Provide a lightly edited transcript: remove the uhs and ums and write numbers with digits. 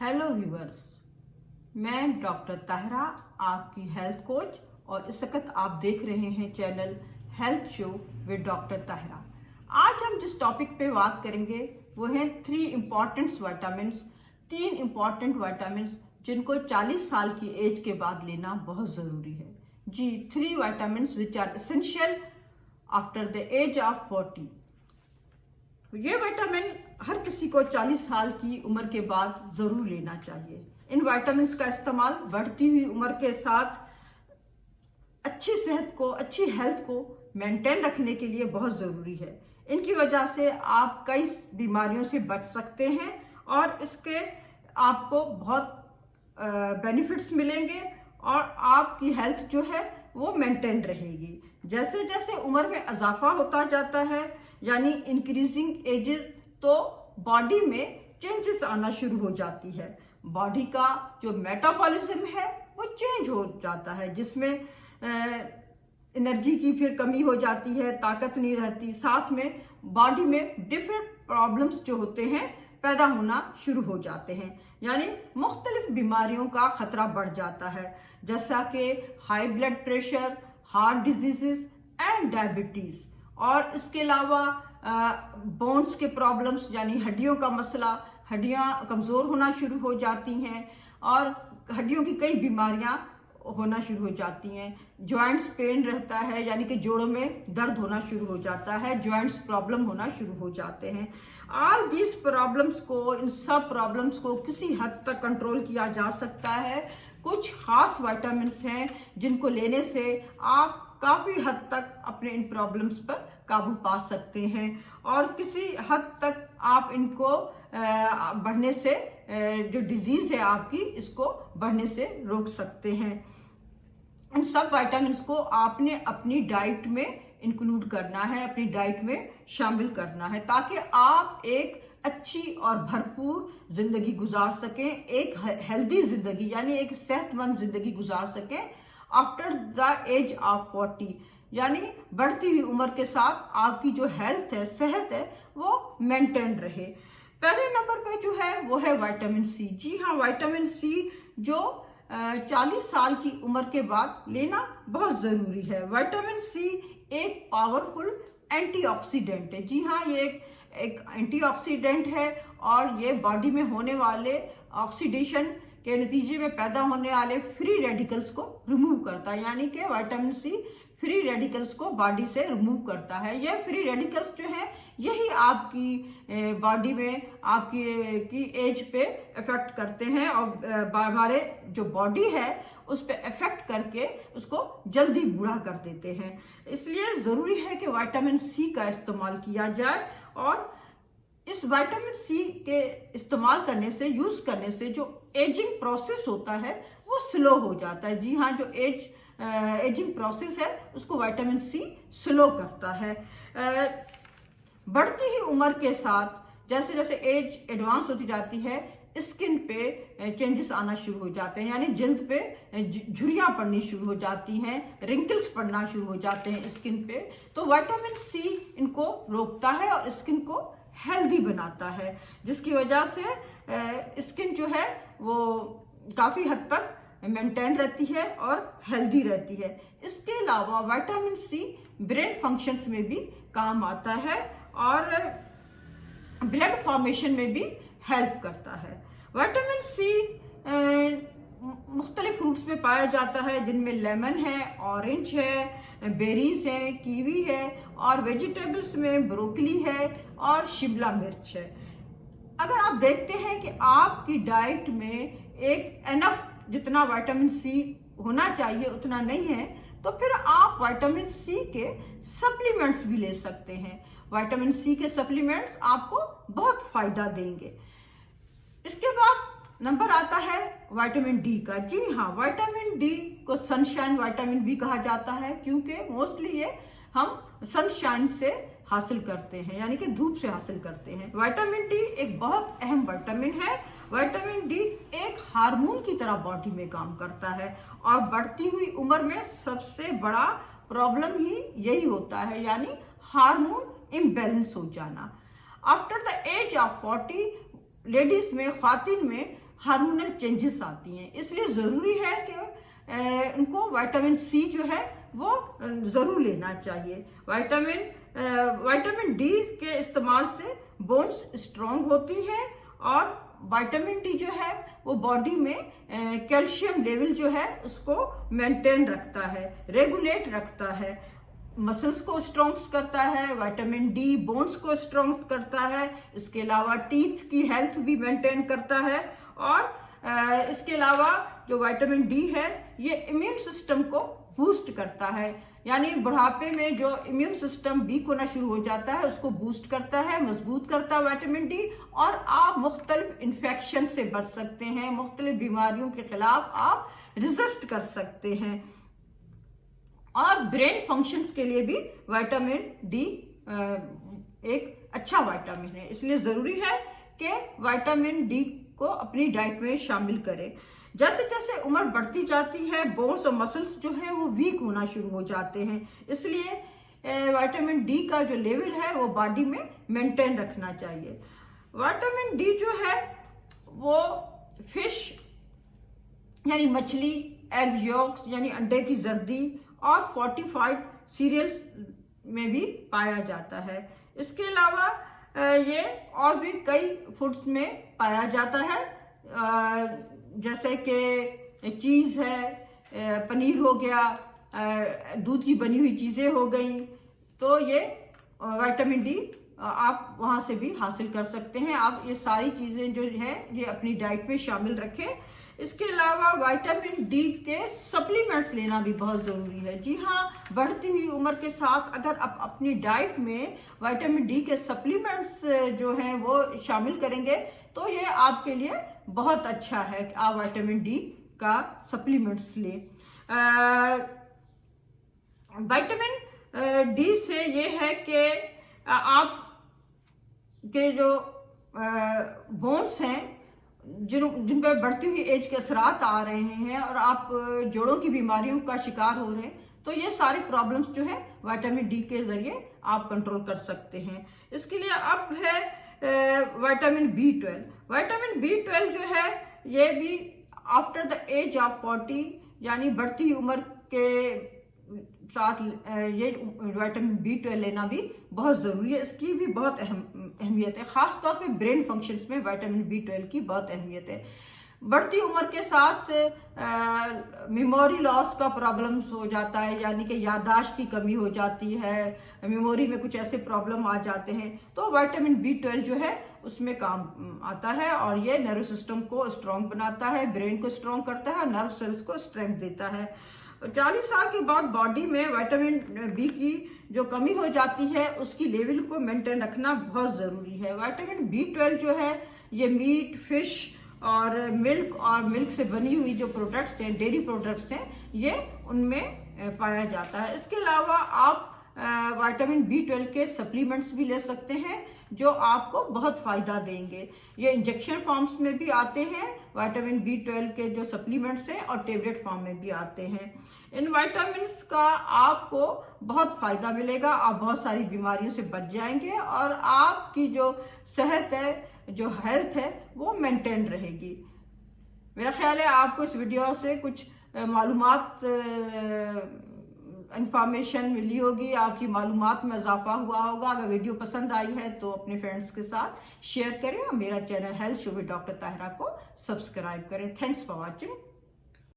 Hello viewers, मैं doctor Tahira, आपकी health coach, और इस वक्त आप देख रहे हैं channel health show with doctor Tahira. आज हम जिस टॉपिक पे बात करेंगे वो है 3 इम्पॉर्टेंट वाइटामिन्स। 3 इम्पॉर्टेंट वाइटामिन्स जिनको 40 साल की एज के बाद लेना बहुत ज़रूरी है। जी, 3 vitamins which are essential after the age of 40। ये विटामिन हर किसी को 40 साल की उम्र के बाद जरूर लेना चाहिए। इन विटामिन्स का इस्तेमाल बढ़ती हुई उम्र के साथ अच्छी सेहत को, अच्छी हेल्थ को मेंटेन रखने के लिए बहुत जरूरी है। इनकी वजह से आप कई बीमारियों से बच सकते हैं और इसके आपको बहुत बेनिफिट्स मिलेंगे और आपकी हेल्थ जो है वो मेंटेन रहेगी। जैसे जैसे उम्र में इजाफा होता जाता है, यानी इंक्रीजिंग एजेस, तो बॉडी में चेंजेस आना शुरू हो जाती है। बॉडी का जो मेटाबॉलिज्म है वो चेंज हो जाता है, जिसमें एनर्जी की फिर कमी हो जाती है, ताकत नहीं रहती। साथ में बॉडी में डिफरेंट प्रॉब्लम्स जो होते हैं पैदा होना शुरू हो जाते हैं, यानी मुख्तलिफ बीमारियों का खतरा बढ़ जाता है, जैसा कि high blood pressure, heart diseases and diabetes. और इसके अलावा बोन्स के प्रॉब्लम्स, यानी हड्डियों का मसला, हड्डियां कमज़ोर होना शुरू हो जाती हैं और हड्डियों की कई बीमारियां होना शुरू हो जाती हैं। जॉइंट्स पेन रहता है, यानी कि जोड़ों में दर्द होना शुरू हो जाता है, जॉइंट्स प्रॉब्लम होना शुरू हो जाते हैं। ऑल दीज प्रॉब्लम्स को, इन सब प्रॉब्लम्स को किसी हद तक कंट्रोल किया जा सकता है। कुछ खास विटामिन्स हैं जिनको लेने से आप काफ़ी हद तक अपने इन प्रॉब्लम्स पर काबू पा सकते हैं और किसी हद तक आप इनको बढ़ने से, जो डिजीज है आपकी, इसको बढ़ने से रोक सकते हैं। इन सब विटामिन्स को आपने अपनी डाइट में इंक्लूड करना है, अपनी डाइट में शामिल करना है, ताकि आप एक अच्छी और भरपूर जिंदगी गुजार सकें, एक हेल्दी जिंदगी, यानी एक सेहतमंद जिंदगी गुजार सकें आफ्टर द एज ऑफ 40। यानी बढ़ती हुई उम्र के साथ आपकी जो हेल्थ है, सेहत है, वो मेंटेन रहे। पहले नंबर पे जो है वो है विटामिन सी। जी हाँ, विटामिन सी जो 40 साल की उम्र के बाद लेना बहुत ज़रूरी है। विटामिन सी एक पावरफुल एंटीऑक्सीडेंट है। जी हाँ, ये एक एंटीऑक्सीडेंट है और ये बॉडी में होने वाले ऑक्सीडेशन के नतीजे में पैदा होने वाले फ्री रेडिकल्स को रिमूव करता है, यानी कि विटामिन सी फ्री रेडिकल्स को बॉडी से रिमूव करता है। यह फ्री रेडिकल्स जो है यही आपकी बॉडी में आपकी एज पे इफेक्ट करते हैं और हमारे जो बॉडी है उस पे इफेक्ट करके उसको जल्दी बूढ़ा कर देते हैं। इसलिए ज़रूरी है कि विटामिन सी का इस्तेमाल किया जाए और इस विटामिन सी के इस्तेमाल करने से, यूज करने से जो एजिंग प्रोसेस होता है वो स्लो हो जाता है। जी हाँ, जो एजिंग प्रोसेस है उसको विटामिन सी स्लो करता है। बढ़ती ही उम्र के साथ जैसे जैसे एज एडवांस होती जाती है, स्किन पे चेंजेस आना शुरू हो जाते हैं, यानी जल्द पे झुर्रियां पड़नी शुरू हो जाती हैं, रिंकल्स पड़ना शुरू हो जाते हैं स्किन पे। तो विटामिन सी इनको रोकता है और स्किन को हेल्दी बनाता है, जिसकी वजह से स्किन जो है वो काफ़ी हद तक मेंटेन रहती है और हेल्दी रहती है। इसके अलावा विटामिन सी ब्रेन फंक्शंस में भी काम आता है और ब्लड फॉर्मेशन में भी हेल्प करता है। विटामिन सी मुख्तलिफ फ्रूट्स में पाया जाता है, जिनमें लेमन है, ऑरेंज है, बेरीज है, कीवी है, और वेजिटेबल्स में ब्रोकली है और शिमला मिर्च है। अगर आप देखते हैं कि आपकी डाइट में एक एनफ जितना विटामिन सी होना चाहिए उतना नहीं है, तो फिर आप विटामिन सी के सप्लीमेंट्स भी ले सकते हैं। विटामिन सी के सप्लीमेंट्स आपको बहुत फायदा देंगे। इसके बाद नंबर आता है विटामिन डी का। जी हाँ, विटामिन डी को सनशाइन विटामिन भी कहा जाता है, क्योंकि मोस्टली ये हम सनशाइन से हासिल करते हैं, यानी कि धूप से हासिल करते हैं। विटामिन डी एक बहुत अहम विटामिन है। विटामिन डी एक हार्मोन की तरह बॉडी में काम करता है और बढ़ती हुई उम्र में सबसे बड़ा प्रॉब्लम ही यही होता है, यानी हार्मोन इम्बैलेंस हो जाना। After the age of 40 ladies में, ख्वातीन में हार्मोनल चेंजेस आती हैं। इसलिए ज़रूरी है कि उनको विटामिन सी जो है वो ज़रूर लेना चाहिए। विटामिन डी के इस्तेमाल से बोन्स स्ट्रॉन्ग होती है और विटामिन डी जो है वो बॉडी में कैल्शियम लेवल जो है उसको मेंटेन रखता है, रेगुलेट रखता है, मसल्स को स्ट्रॉन्ग करता है। विटामिन डी बोन्स को स्ट्रॉन्ग करता है। इसके अलावा टीथ की हेल्थ भी मेंटेन करता है और इसके अलावा जो विटामिन डी है ये इम्यून सिस्टम को बूस्ट करता है, यानी बुढ़ापे में जो इम्यून सिस्टम वीक होना शुरू हो जाता है उसको बूस्ट करता है, मजबूत करता है विटामिन डी, और आप मुख्तलिफ इन्फेक्शन से बच सकते हैं, मुख्तलिफ बीमारियों के खिलाफ आप रेजिस्ट कर सकते हैं। और ब्रेन फंक्शंस के लिए भी विटामिन डी एक अच्छा विटामिन है। इसलिए ज़रूरी है कि विटामिन डी को अपनी डाइट में शामिल करें। जैसे जैसे उम्र बढ़ती जाती है बोन्स और मसल्स जो है वो वीक होना शुरू हो जाते हैं, इसलिए विटामिन डी का जो लेवल है वो बॉडी में मेंटेन रखना चाहिए। विटामिन डी जो है वो फिश यानी मछली, एग यॉक्स यानी अंडे की जर्दी और फोर्टिफाइड सीरियल्स में भी पाया जाता है। इसके अलावा ये और भी कई फूड्स में पाया जाता है, जैसे कि चीज़ है, पनीर हो गया, दूध की बनी हुई चीज़ें हो गई, तो ये विटामिन डी आप वहाँ से भी हासिल कर सकते हैं। आप ये सारी चीज़ें जो है ये अपनी डाइट में शामिल रखें। इसके अलावा विटामिन डी के सप्लीमेंट्स लेना भी बहुत ज़रूरी है। जी हाँ, बढ़ती हुई उम्र के साथ अगर आप अपनी डाइट में विटामिन डी के सप्लीमेंट्स जो हैं वो शामिल करेंगे तो ये आपके लिए बहुत अच्छा है कि आप विटामिन डी का सप्लीमेंट्स लें। विटामिन डी से ये है कि आप के जो बोन्स हैं जिन पर बढ़ती हुई एज के असरात आ रहे हैं और आप जोड़ों की बीमारियों का शिकार हो रहे हैं, तो ये सारी प्रॉब्लम्स जो है विटामिन डी के जरिए आप कंट्रोल कर सकते हैं। इसके लिए अब है विटामिन B12। विटामिन B12 जो है ये भी आफ्टर द एज ऑफ 40 यानी बढ़ती हुई उम्र के साथ ये विटामिन B12 लेना भी बहुत ज़रूरी है। इसकी भी बहुत अहमियत है, ख़ास तौर पे ब्रेन फंक्शंस में विटामिन B12 की बहुत अहमियत है। बढ़ती उम्र के साथ मेमोरी लॉस का प्रॉब्लम्स हो जाता है, यानी कि याददाश्त की कमी हो जाती है, मेमोरी में कुछ ऐसे प्रॉब्लम आ जाते हैं, तो विटामिन B12 जो है उसमें काम आता है और ये नर्व सिस्टम को स्ट्रॉन्ग बनाता है, ब्रेन को स्ट्रॉन्ग करता है, नर्व सेल्स को स्ट्रेंथ देता है। 40 साल के बाद बॉडी में विटामिन बी की जो कमी हो जाती है उसकी लेवल को मेंटेन रखना बहुत ज़रूरी है। विटामिन B12 जो है ये मीट, फिश और मिल्क से बनी हुई जो प्रोडक्ट्स हैं, डेयरी प्रोडक्ट्स हैं, ये उनमें पाया जाता है। इसके अलावा आप विटामिन B12 के सप्लीमेंट्स भी ले सकते हैं जो आपको बहुत फ़ायदा देंगे। ये इंजेक्शन फॉर्म्स में भी आते हैं विटामिन B12 के जो सप्लीमेंट्स हैं और टेबलेट फॉर्म में भी आते हैं। इन विटामिन्स का आपको बहुत फ़ायदा मिलेगा, आप बहुत सारी बीमारियों से बच जाएंगे और आपकी जो सेहत है, जो हेल्थ है, वो मेंटेन रहेगी। मेरा ख्याल है आपको इस वीडियो से कुछ मालूमात इंफॉर्मेशन मिली होगी, आपकी मालूमात में इजाफा हुआ होगा। अगर वीडियो पसंद आई है तो अपने फ्रेंड्स के साथ शेयर करें और मेरा channel health show with doctor Tahira को सब्सक्राइब करें। Thanks for watching.